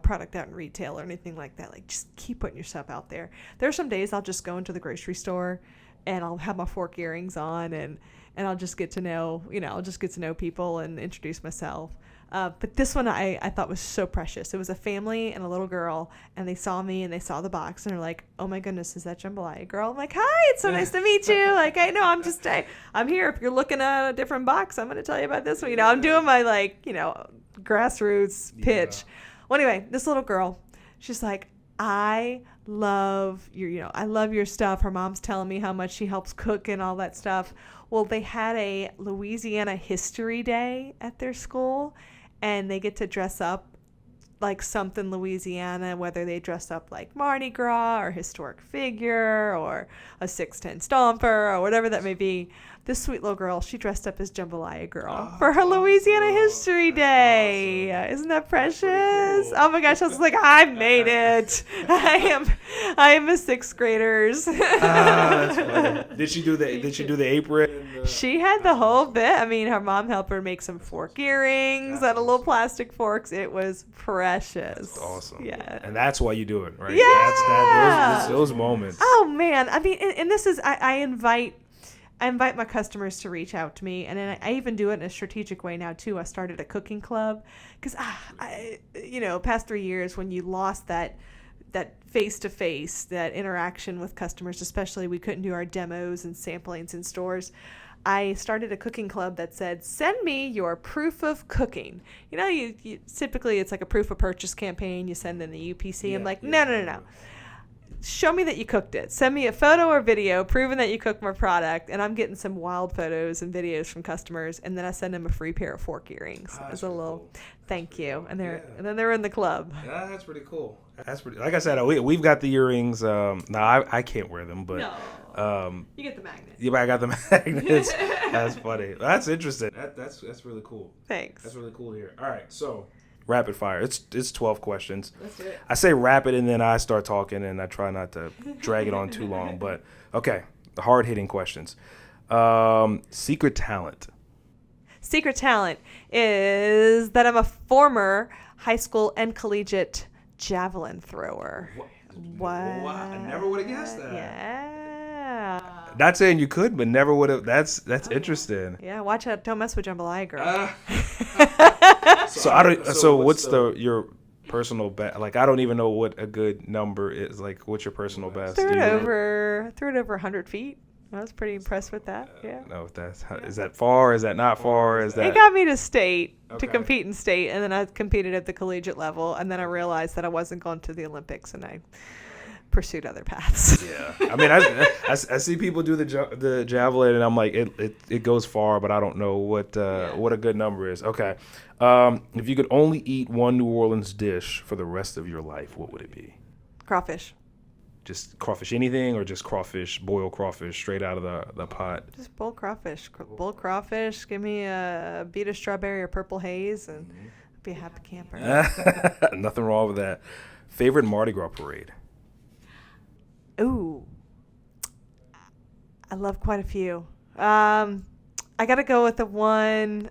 product out in retail or anything like that. Like, just keep putting yourself out there. There are some days I'll just go into the grocery store and I'll have my fork earrings on and I'll just get to know, people and introduce myself. But this one I thought was so precious. It was a family and a little girl, and they saw me and they saw the box and they're like, "Oh my goodness, is that Jambalaya Girl?" I'm like, "Hi, it's so nice to meet you." Like, I know I'm here. If you're looking at a different box, I'm going to tell you about this one. I'm doing my grassroots pitch. Well, anyway, this little girl, she's like, I love your stuff. Her mom's telling me how much she helps cook and all that stuff. Well, they had a Louisiana History Day at their school, and they get to dress up like something Louisiana, whether they dress up like Mardi Gras or historic figure or a 6'10" stomper or whatever that may be. This sweet little girl, she dressed up as Jambalaya Girl for her Louisiana History Day. Awesome. Isn't that precious? Cool. Oh my gosh, I was like, I made it. I am a sixth graders. That's funny. Did she do the apron? She had the whole bit. I mean, her mom helped her make some fork earrings out of little plastic forks. It was precious. That's awesome. Yeah. And that's why you do it, right? Yeah. Those moments. Oh man. I mean, and this is, I invite my customers to reach out to me, and then I even do it in a strategic way now too. I started a cooking club because past 3 years when you lost that face-to-face, that interaction with customers, especially we couldn't do our demos and samplings in stores. I started a cooking club that said, send me your proof of cooking. You typically it's like a proof of purchase campaign. You send in the UPC. Yeah, I'm like, no. Show me that you cooked it. Send me a photo or video proving that you cooked my product, and I'm getting some wild photos and videos from customers, and then I send them a free pair of fork earrings as a little cool. Thank you. And then they're in the club. Yeah, that's pretty cool. Like I said, we've got the earrings. Now I can't wear them, but you get the magnets. Yeah, but I got the magnets. That's funny. That's interesting. That's really cool. Thanks. That's really cool to hear. All right, so rapid fire. It's 12 questions. Let's do it. I say rapid and then I start talking and I try not to drag it on too long. But okay, the hard hitting questions. Secret talent. Secret talent is that I'm a former high school and collegiate javelin thrower. What? I never would have guessed that. Yeah. Not saying you could, but never would have. That's interesting. Yeah, watch out! Don't mess with Jambalaya Girl. So what's your personal best? Like, I don't even know what a good number is. Like, what's your personal best? Threw it over 100 feet. I was pretty impressed with that. Yeah. No, is that far? Is that not far? Is that? It got me to state to compete in state, and then I competed at the collegiate level, and then I realized that I wasn't going to the Olympics, and I pursued other paths. Yeah, I mean, I see people do the javelin, and I'm like, it goes far, but I don't know what a good number is. Okay, if you could only eat one New Orleans dish for the rest of your life, what would it be? Crawfish. Just crawfish anything, or just boiled crawfish straight out of the pot? Just boiled crawfish. Boiled crawfish. Give me a beet of strawberry or purple haze, and I'll be a happy camper. Nothing wrong with that. Favorite Mardi Gras parade? Ooh. I love quite a few. I got to go with the one.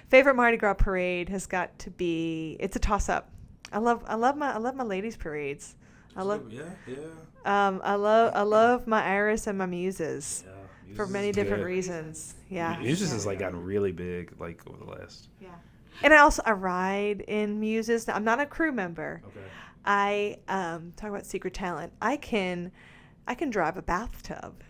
Favorite Mardi Gras parade has got to be. It's a toss-up. I love my ladies' parades. I love my Iris and my Muses for many different reasons. Yeah. Muses has gotten really big over the last. Yeah. And I ride in Muses. Now, I'm not a crew member. Okay. I talk about secret talent. I can drive a bathtub.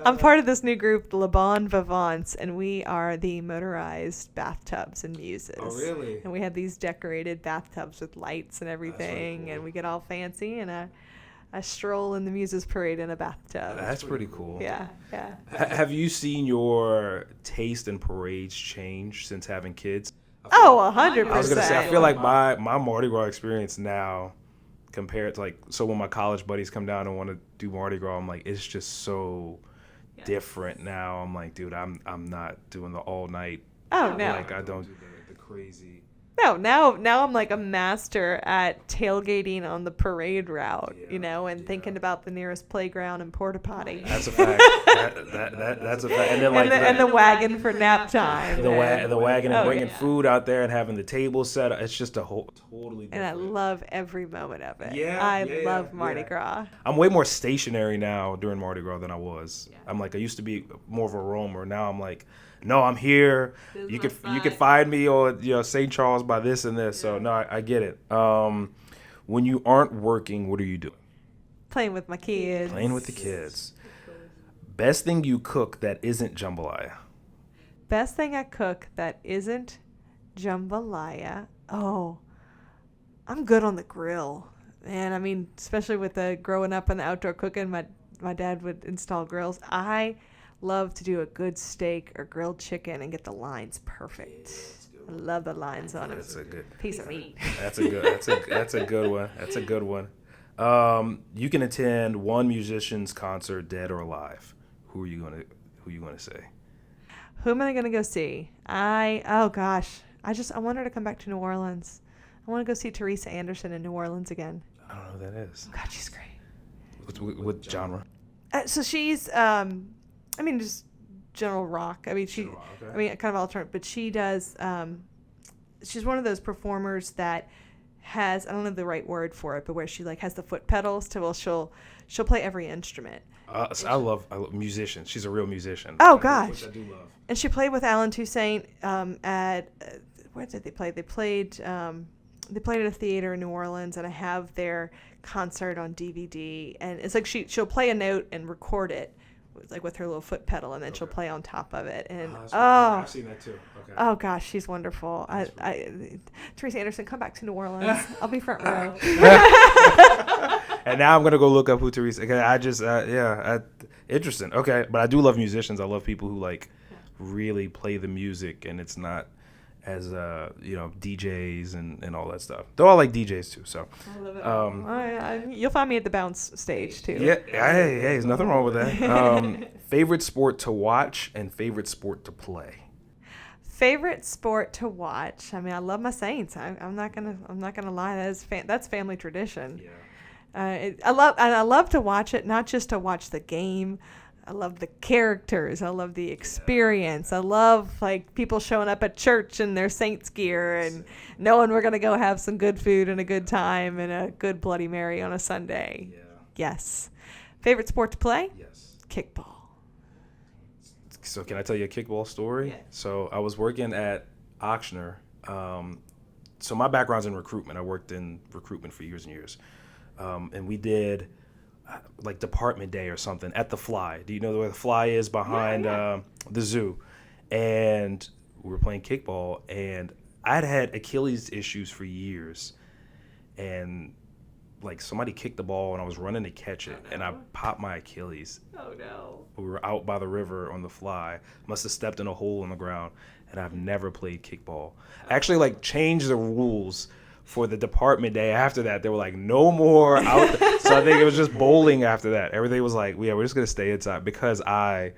I'm part of this new group, Le Bon Vivants, and we are the motorized bathtubs and Muses. Oh, really? And we have these decorated bathtubs with lights and everything, really cool. And we get all fancy, and I stroll in the Muses parade in a bathtub. That's pretty cool. Yeah. Have you seen your taste in parades change since having kids? 100%. I was gonna say, I feel like my Mardi Gras experience now, compared to so when my college buddies come down and want to do Mardi Gras, I'm like, it's just so different now. I'm like, dude, I'm not doing the all night. Oh no. I don't do the crazy. No, now I'm like a master at tailgating on the parade route, and thinking about the nearest playground and porta potty. That's a fact. That's a fact. And then and the wagon for nap time. The wagon and bringing food out there and having the table set up. It's just a whole totally different. And I love every moment of it. I love Mardi Gras. I'm way more stationary now during Mardi Gras than I was. Yeah. I'm like, I used to be more of a roamer. Now I'm like, no, I'm here. You could find me on St. Charles by this and this. Yeah. So no, I get it. When you aren't working, what are you doing? Playing with my kids. Playing with the kids. Best thing you cook that isn't jambalaya. Best thing I cook that isn't jambalaya. Oh, I'm good on the grill. And I mean, especially with the growing up in the outdoor cooking, my dad would install grills. I love to do a good steak or grilled chicken and get the lines perfect. I love the lines on it. That's a good piece of meat. That's a good one. That's a good one. You can attend one musician's concert, dead or alive. Who are you gonna say? Who am I gonna go see? I want her to come back to New Orleans. I want to go see Teresa Anderson in New Orleans again. I don't know who that is. Oh God, she's great. What genre? So she's just general rock. I mean, kind of alternate, but she does. She's one of those performers that has, I don't know the right word for it, but where she like has the foot pedals she'll play every instrument. I love musicians. She's a real musician. Oh gosh, which I do love. And she played with Alan Toussaint at where did they play? They played at a theater in New Orleans, and I have their concert on DVD. And it's like she'll play a note and record it, like with her little foot pedal, and then she'll play on top of it. And I've seen that too. Okay. Oh gosh, she's wonderful. Teresa Anderson, come back to New Orleans. I'll be front row. And now I'm gonna go look up who Teresa. Okay, interesting. Okay, but I do love musicians. I love people who like really play the music, and it's not as DJs and all that stuff. Though I like DJs too. So I love it. You'll find me at the bounce stage too. Yeah, hey, there's nothing wrong with that. Favorite sport to watch and favorite sport to play. Favorite sport to watch. I mean, I love my Saints. I'm not gonna lie. That's family tradition. Yeah. I love to watch it, not just to watch the game. I love the characters. I love the experience. I love like people showing up at church in their Saints gear and knowing we're gonna go have some good food and a good time and a good Bloody Mary on a Sunday. Yeah. Yes. Favorite sport to play? Yes. Kickball. So can I tell you a kickball story? Yeah. So I was working at Ochsner. So my background's in recruitment. I worked in recruitment for years and years. And we did like Department Day or something at the Fly. Do you know where the Fly is behind the zoo? And we were playing kickball, and I'd had Achilles issues for years. And like somebody kicked the ball, and I was running to catch it, and I popped my Achilles. Oh no. We were out by the river on the Fly. Must have stepped in a hole in the ground, and I've never played kickball. I actually like changed the rules for the Department Day. After that, they were like, no more out. So I think it was just bowling after that. Everything was like, yeah, we're just going to stay inside because I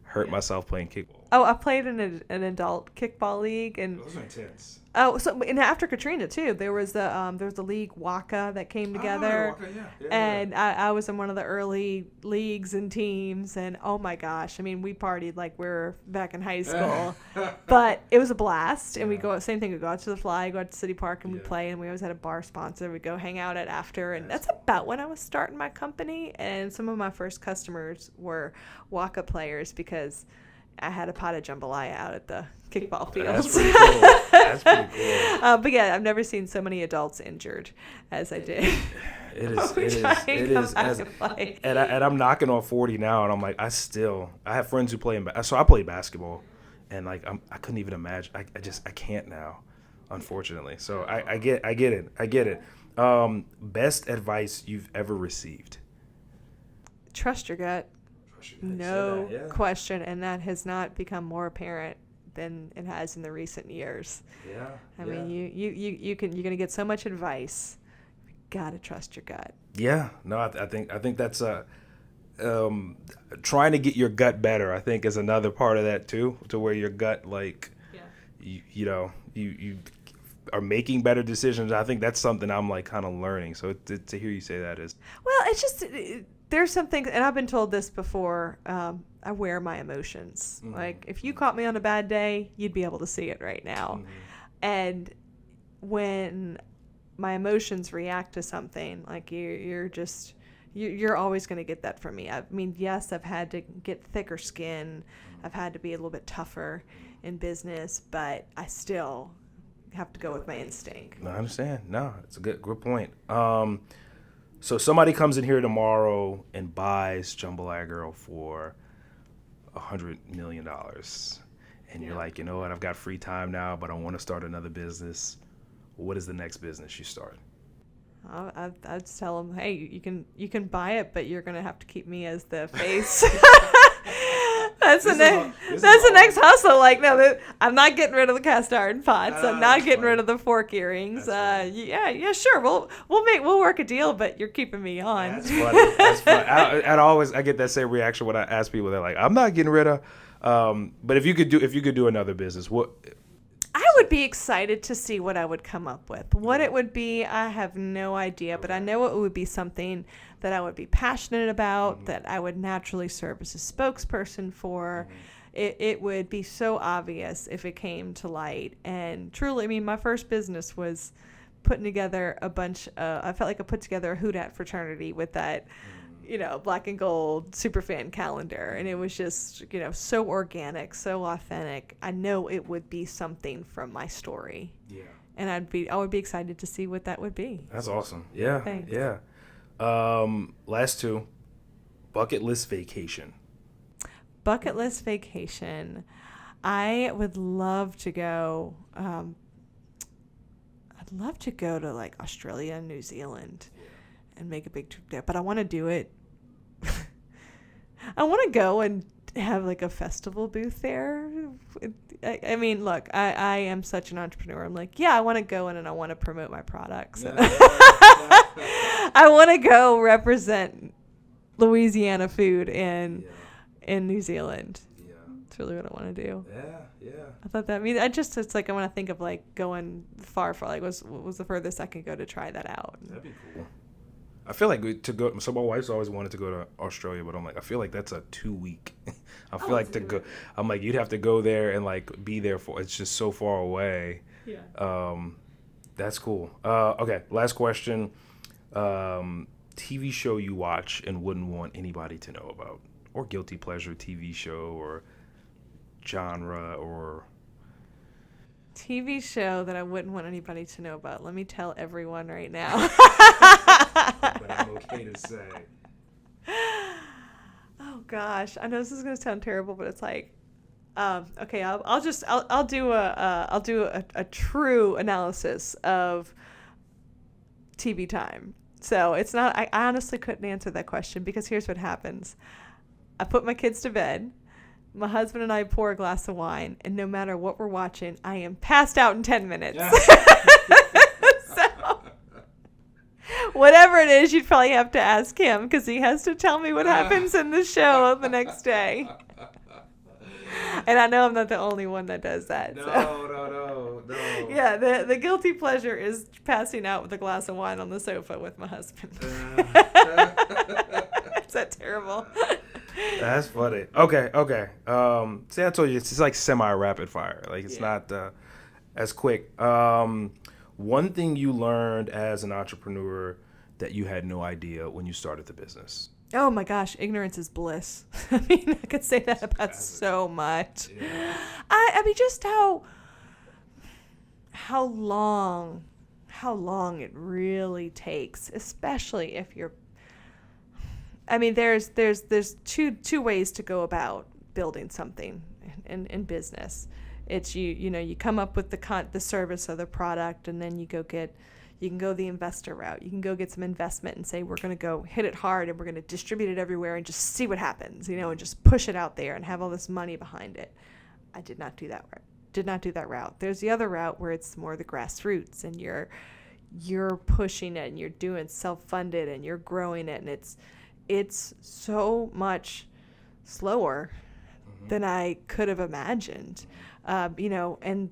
hurt myself playing kickball. Oh, I played in an adult kickball league. And those are intense. Oh, so and after Katrina too, there was the league Waka that came together, and I was in one of the early leagues and teams, and oh my gosh, I mean we partied like we were back in high school, but it was a blast, and we go same thing. We go out to the Fly, go out to City Park, and we play, and we always had a bar sponsor. We go hang out at after, and that's about when I was starting my company, and some of my first customers were Waka players because I had a pot of jambalaya out at the kickball fields. That's pretty cool. That's pretty cool. But yeah, I've never seen so many adults injured as I did. It is. And I'm knocking on 40 now, and I'm like, I have friends who play so I played basketball, and like I couldn't even imagine. I can't now, unfortunately. So I get it. Best advice you've ever received? Trust your gut. No question, and that has not become more apparent than it has in the recent years. Yeah. I mean, you're gonna get so much advice. You gotta trust your gut. Yeah. No, I think that's trying to get your gut better. I think is another part of that too, to where your gut like, you are making better decisions. I think that's something I'm like kind of learning. So to hear you say that is, Well, it's just there's some things, and I've been told this before. I wear my emotions. Like if you caught me on a bad day, you'd be able to see it right now. And when my emotions react to something, like you're always going to get that from me. I mean, yes, I've had to get thicker skin. I've had to be a little bit tougher in business, but I still have to go with my instinct. I understand. No, it's a good point. So somebody comes in here tomorrow and buys Jambalaya Girl for $100 million. And you're like, you know what? I've got free time now, but I want to start another business. What is the next business you start? I'd tell them, hey, you can buy it, but you're gonna have to keep me as the face. That's the next hustle. Like, no, I'm not getting rid of the cast iron pots. I'm not getting rid of the fork earrings. Yeah, sure. We'll work a deal, but you're keeping me on. That's funny. That's funny. I get that same reaction when I ask people. They're like, I'm not getting rid of. But if you could do another business, what? I would be excited to see what I would come up with. What it would be, I have no idea, but I know it would be something that I would be passionate about, that I would naturally serve as a spokesperson for. It would be so obvious if it came to light. And truly, I mean, my first business was putting together I felt like I put together a Houdat fraternity with that, black and gold superfan calendar. And it was just, so organic, so authentic. I know it would be something from my story. Yeah. And I would be excited to see what that would be. That's awesome. Yeah. Thanks. Yeah. Last two, bucket list vacation. Bucket list vacation. I would love to go. I'd love to go to like Australia and New Zealand and make a big trip there. But I want to do it. I want to go and have like a festival booth there. I mean, look, I am such an entrepreneur. I'm like, I want to go in and I want to promote my products. I want to go represent Louisiana food in New Zealand. Yeah. That's really what I want to do. Yeah. I thought that, it's like I want to think of like going far, like what was the furthest I could go to try that out. That'd be cool. I feel like to go. So my wife's always wanted to go to Australia, but I'm like, I feel like that's a 2 week. I feel like to go. I'm like, you'd have to go there and like be there for. It's just so far away. Yeah. That's cool. Okay. Last question. TV show you watch and wouldn't want anybody to know about, or guilty pleasure TV show, or genre, or TV show that I wouldn't want anybody to know about. Let me tell everyone right now. But I'm okay to say. Oh gosh, I know this is gonna sound terrible, but it's like, okay, I'll do a true analysis of TV time. So it's not. I honestly couldn't answer that question because here's what happens. I put my kids to bed. My husband and I pour a glass of wine, and no matter what we're watching, I am passed out in 10 minutes. So, whatever it is, you'd probably have to ask him because he has to tell me what happens in the show the next day. And I know I'm not the only one that does that. No. Yeah, the guilty pleasure is passing out with a glass of wine on the sofa with my husband. Is that terrible? That's funny. Okay. See, I told you, it's like semi-rapid fire. Like, it's not as quick. One thing you learned as an entrepreneur that you had no idea when you started the business. Oh my gosh, ignorance is bliss. I mean, I could say that about so much. Yeah. I mean, just how long it really takes, especially if you're. I mean, there's two ways to go about building something in business. It's you come up with the service or the product, and then you can go the investor route. You can go get some investment and say, we're going to go hit it hard and we're going to distribute it everywhere and just see what happens, and just push it out there and have all this money behind it. I did not do that route. There's the other route where it's more the grassroots and you're pushing it and you're doing self-funded and you're growing it, and it's so much slower than I could have imagined. And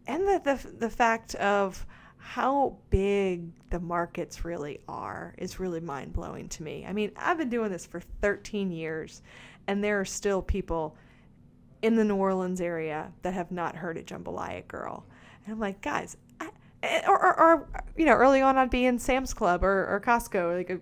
and the fact of how big the markets really are is really mind-blowing to me. I mean, I've been doing this for 13 years, and there are still people in the New Orleans area that have not heard of Jambalaya Girl. And I'm like, guys, or early on I'd be in Sam's Club or Costco, like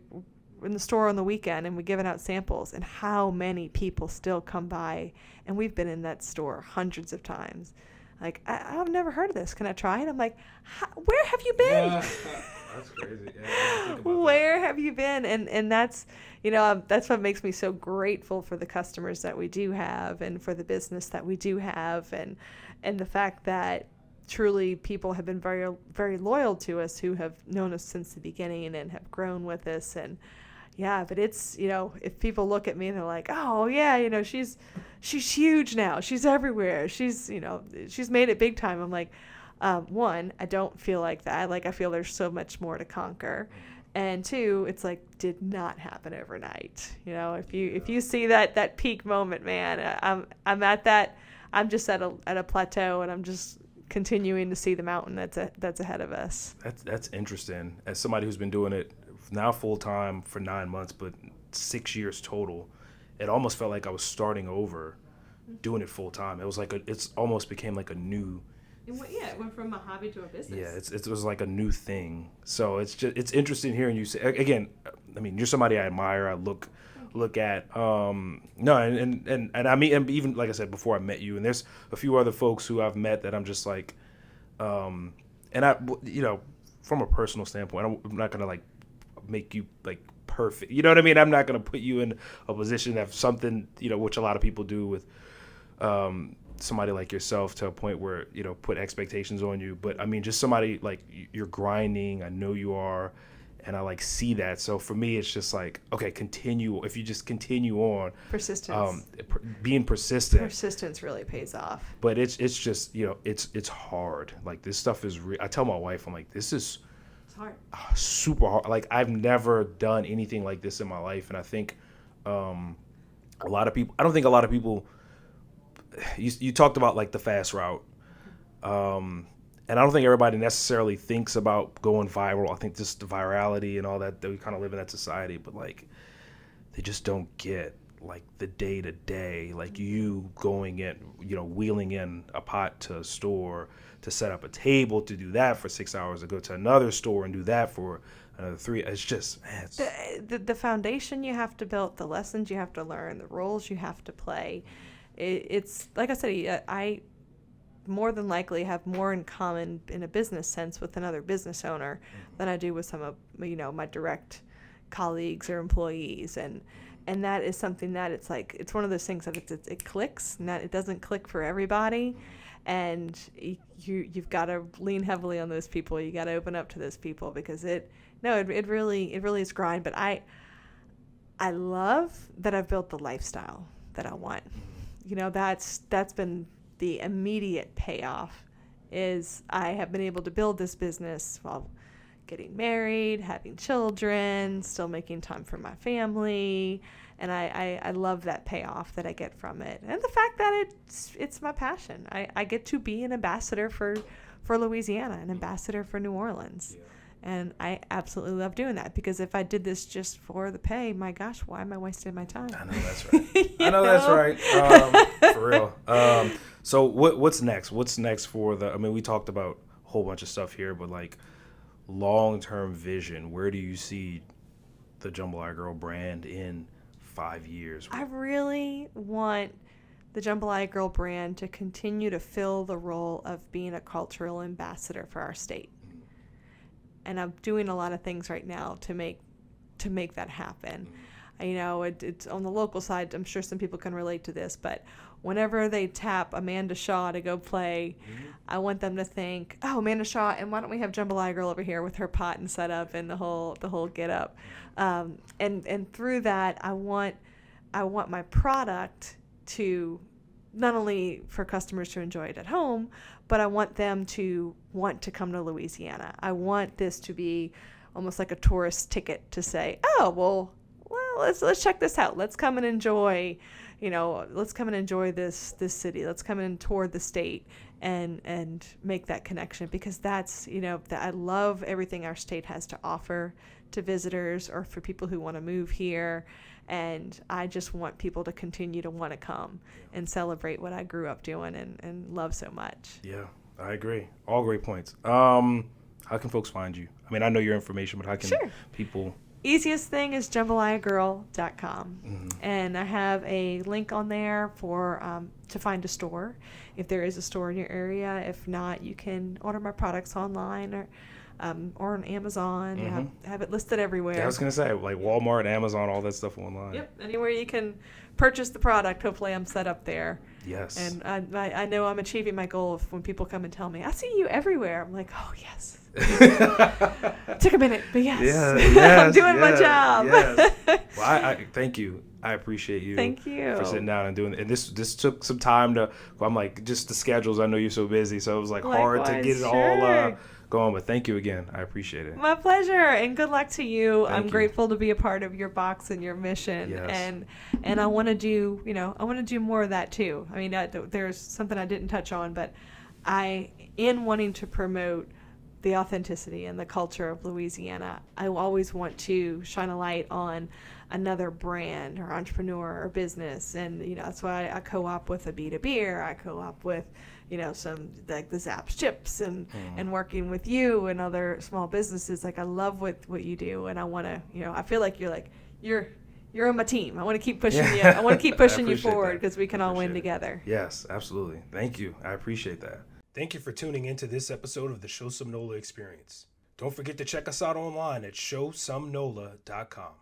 in the store on the weekend, and we're giving out samples, and how many people still come by, and we've been in that store hundreds of times. Like, I've never heard of this. Can I try it? I'm like, where have you been? Yeah, that's crazy. Yeah, where have you been? And that's, that's what makes me so grateful for the customers that we do have, and for the business that we do have, and the fact that truly people have been very, very loyal to us, who have known us since the beginning and have grown with us. And yeah, but it's, if people look at me and they're like, oh yeah, she's huge now. She's everywhere. She's made it big time. I'm like, one, I don't feel like that. Like, I feel there's so much more to conquer. And two, it's like, did not happen overnight. If you see that peak moment, man, I'm at that, I'm just at a plateau, and I'm just continuing to see the mountain that's ahead of us. That's interesting. As somebody who's been doing it now full time for 9 months, but 6 years total, it almost felt like I was starting over, doing it full time. It was like it's almost became like a new. It went from a hobby to a business. Yeah, it was like a new thing. So it's interesting hearing you say, again. I mean, you're somebody I admire. I look at. And I mean, and even like I said before, I met you, and there's a few other folks who I've met that I'm just like, and I, from a personal standpoint, I'm not gonna like make you like perfect. You know what I mean? I'm not gonna put you in a position of something, which a lot of people do with somebody like yourself, to a point where, put expectations on you. But I mean, just somebody like, you're grinding. I know you are. And I like see that. So for me, it's just like, okay, continue. If you just continue on, persistence, being persistent. Persistence really pays off. But it's just, it's hard. Like, this stuff is I tell my wife, I'm like, this is hard. Super hard. Like, I've never done anything like this in my life. And I think a lot of people, I don't think a lot of people, you talked about like the fast route. And I don't think everybody necessarily thinks about going viral. I think just the virality and all that we kind of live in that society, but like, they just don't get like the day to day, like you going in, wheeling in a pot to a store to set up a table, to do that for 6 hours, to go to another store and do that for another 3. It's just, man, the foundation you have to build, the lessons you have to learn, the roles you have to play. It's like I said, I more than likely have more in common in a business sense with another business owner than I do with some of my direct colleagues or employees, and that is something that it's like, it's one of those things that it clicks, and that it doesn't click for everybody, and you've got to lean heavily on those people. You got to open up to those people, because it really is grind. But I love that I've built the lifestyle that I want. That's been the immediate payoff, is I have been able to build this business while getting married, having children, still making time for my family, and I love that payoff that I get from it, and the fact that it's my passion. I get to be an ambassador for Louisiana, an ambassador for New Orleans. Yeah. And I absolutely love doing that, because if I did this just for the pay, my gosh, why am I wasting my time? I know that's right. That's right. For real. So what's next? What's next for we talked about a whole bunch of stuff here, but like, long-term vision, where do you see the Jambalaya Girl brand in 5 years? I really want the Jambalaya Girl brand to continue to fill the role of being a cultural ambassador for our state. And I'm doing a lot of things right now to make that happen. It's on the local side. I'm sure some people can relate to this, but whenever they tap Amanda Shaw to go play, I want them to think, oh, Amanda Shaw, and why don't we have Jambalaya Girl over here with her pot and setup and the whole get up. And through that, I want my product to, not only for customers to enjoy it at home, but I want them to want to come to Louisiana. I want this to be almost like a tourist ticket to say, oh, well, let's check this out. Let's come and enjoy, let's come and enjoy this city. Let's come and tour the state and make that connection, because that's, that I love everything our state has to offer to visitors or for people who want to move here. And I just want people to continue to want to come and celebrate what I grew up doing and love so much. Yeah, I agree. All great points. How can folks find you? I mean, I know your information, but how can people... Easiest thing is jambalayagirl.com. And I have a link on there for to find a store, if there is a store in your area. If not, you can order my products online or on Amazon. Have it listed everywhere. Yeah, I was going to say, like Walmart, Amazon, all that stuff online. Yep, anywhere you can purchase the product, hopefully I'm set up there. Yes. And I know I'm achieving my goal of when people come and tell me, I see you everywhere. I'm like, oh, yes. Took a minute, but yes. Yes, I'm doing my job. Yes. Well, I thank you. I appreciate you. Thank you for sitting down and doing it. And this took some time to. I'm like, just the schedules. I know you're so busy, so it was like hard to get it all going. But thank you again. I appreciate it. My pleasure, and good luck to you. Thank I'm you. grateful to be a part of your box and your mission. Yes. And I want to do, I want to do more of that too. I mean, there's something I didn't touch on, but in wanting to promote the authenticity and the culture of Louisiana, I always want to shine a light on another brand or entrepreneur or business. And, that's why I co-op with Abita Beer. I co-op with, some like the Zapp's Chips and working with you and other small businesses. Like, I love what you do. And I want to, I feel like you're on my team. I want to keep pushing you. I want to keep pushing you forward because we can all win together. Yes, absolutely. Thank you. I appreciate that. Thank you for tuning into this episode of the Sheaux Some NOLA Experience. Don't forget to check us out online at showsomenola.com.